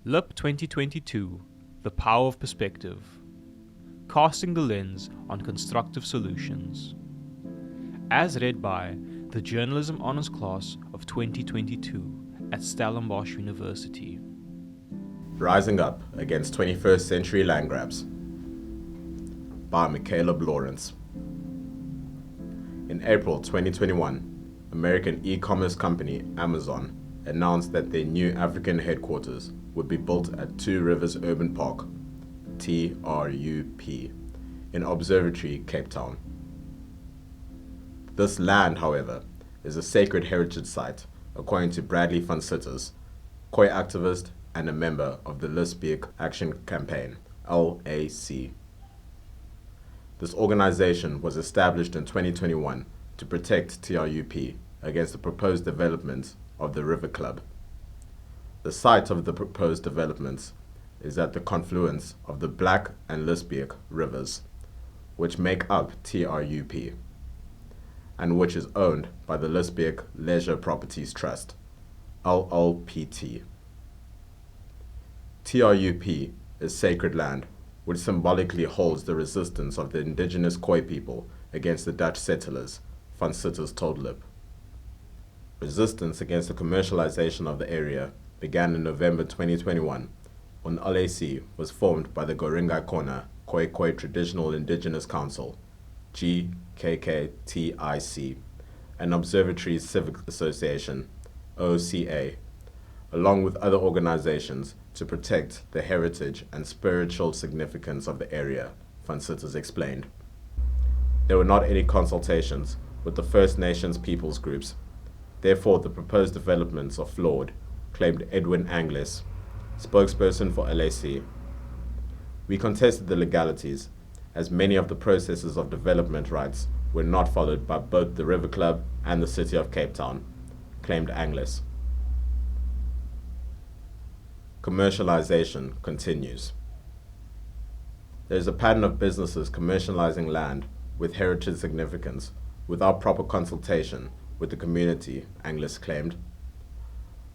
LIP 2022, The Power of Perspective, Casting the Lens on Constructive Solutions. As read by the Journalism Honours Class of 2022 at Stellenbosch University. Rising Up Against 21st Century Land Grabs by Micaleb Lawrence. In April 2021, American e-commerce company Amazon announced that their new African headquarters would be built at Two Rivers Urban Park, TRUP, in Observatory, Cape Town. This land, however, is a sacred heritage site, according to Bradley van Sitters, Khoi activist and a member of the Lesbian Action Campaign, LAC. This organization was established in 2021 to protect TRUP against the proposed development of the River Club. The site of the proposed developments is at the confluence of the Black and Lesbian rivers, which make up TRUP, and which is owned by the Lesbian Leisure Properties Trust, LLPT. TRUP is sacred land, which symbolically holds the resistance of the indigenous Khoi people against the Dutch settlers, van Sitters told LIP. Resistance against the commercialization of the area began in November 2021 when LAC was formed by the Goringai Kona Khoi Traditional Indigenous Council, GKKTIC, and Observatory Civic Association, OCA, along with other organizations to protect the heritage and spiritual significance of the area, van Sitters explained. There were not any consultations with the First Nations peoples groups. Therefore, the proposed developments are flawed, claimed Edwin Anglis, spokesperson for LAC. We contested the legalities, as many of the processes of development rights were not followed by both the River Club and the City of Cape Town, claimed Anglis. Commercialization continues. There is a pattern of businesses commercializing land with heritage significance without proper consultation with the community, Anglis claimed.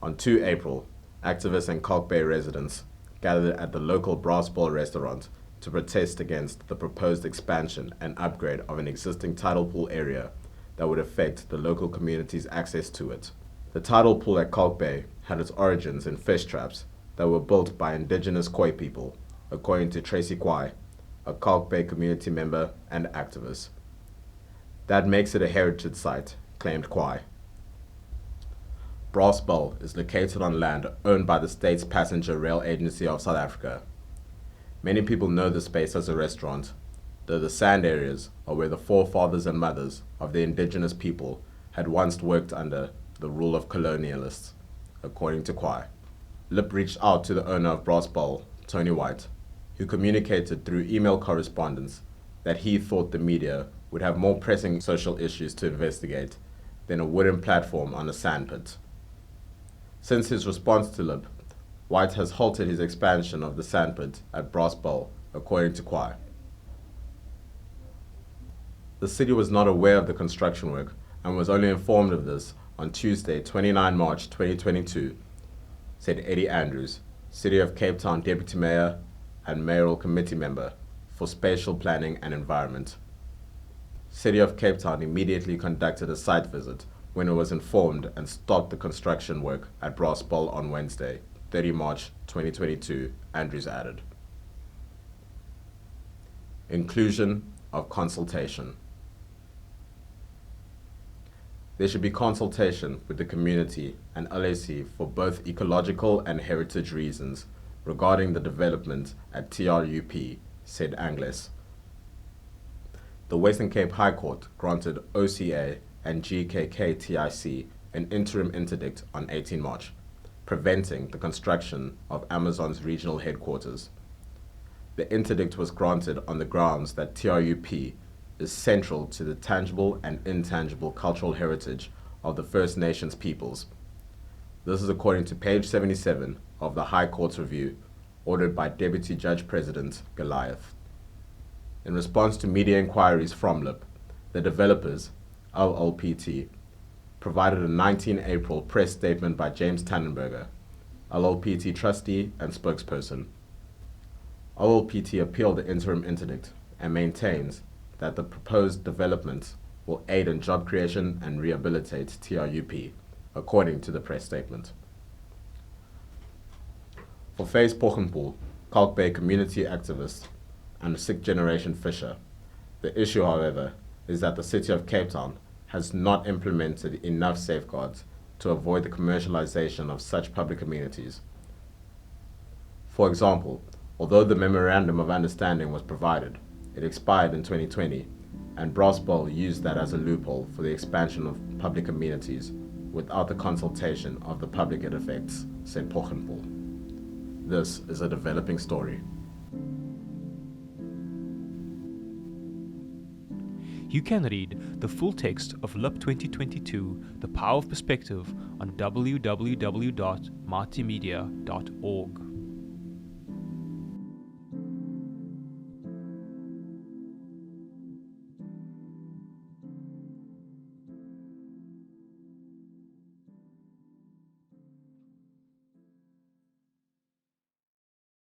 On 2 April, activists and Kalk Bay residents gathered at the local Brass Ball restaurant to protest against the proposed expansion and upgrade of an existing tidal pool area that would affect the local community's access to it. The tidal pool at Kalk Bay had its origins in fish traps that were built by indigenous Khoi people, according to Tracy Kwai, a Kalk Bay community member and activist. That makes it a heritage site, claimed Kwai. Brass Bowl is located on land owned by the state's Passenger Rail Agency of South Africa. Many people know the space as a restaurant, though the sand areas are where the forefathers and mothers of the indigenous people had once worked under the rule of colonialists, according to Kwai. LIP reached out to the owner of Brass Bowl, Tony White, who communicated through email correspondence that he thought the media would have more pressing social issues to investigate than a wooden platform on a sandpit. Since his response to LIP, White has halted his expansion of the sandpit at Brass Bowl, according to Kwai. The city was not aware of the construction work and was only informed of this on Tuesday, 29 March 2022, said Eddie Andrews, City of Cape Town Deputy Mayor and Mayoral Committee Member for Spatial Planning and Environment. City of Cape Town immediately conducted a site visit when it was informed and stopped the construction work at Brass Bowl on Wednesday, 30 March 2022, Andrews added. Inclusion of consultation. There should be consultation with the community and LAC for both ecological and heritage reasons regarding the development at TRUP, said Anglis. The Western Cape High Court granted OCA and GKKTIC an interim interdict on 18 March, preventing the construction of Amazon's regional headquarters. The interdict was granted on the grounds that TRUP is central to the tangible and intangible cultural heritage of the First Nations peoples. This is according to page 77 of the High Court's review, ordered by Deputy Judge President Goliath. In response to media inquiries from LIP, the developers, LLPT, provided a 19 April press statement by James Tannenberger, LLPT trustee and spokesperson. LLPT appealed the interim interdict and maintains that the proposed developments will aid in job creation and rehabilitate TRUP, according to the press statement. For Faith Pochenpoel, Kalk Bay community activist and a sixth generation fisher, the issue, however, is that the City of Cape Town has not implemented enough safeguards to avoid the commercialization of such public amenities. For example, although the Memorandum of Understanding was provided, it expired in 2020, and Brass Bowl used that as a loophole for the expansion of public amenities without the consultation of the public it affects, said Pochenpoel. This is a developing story. You can read the full text of LIP 2022, The Power of Perspective, on www.multimedia.org.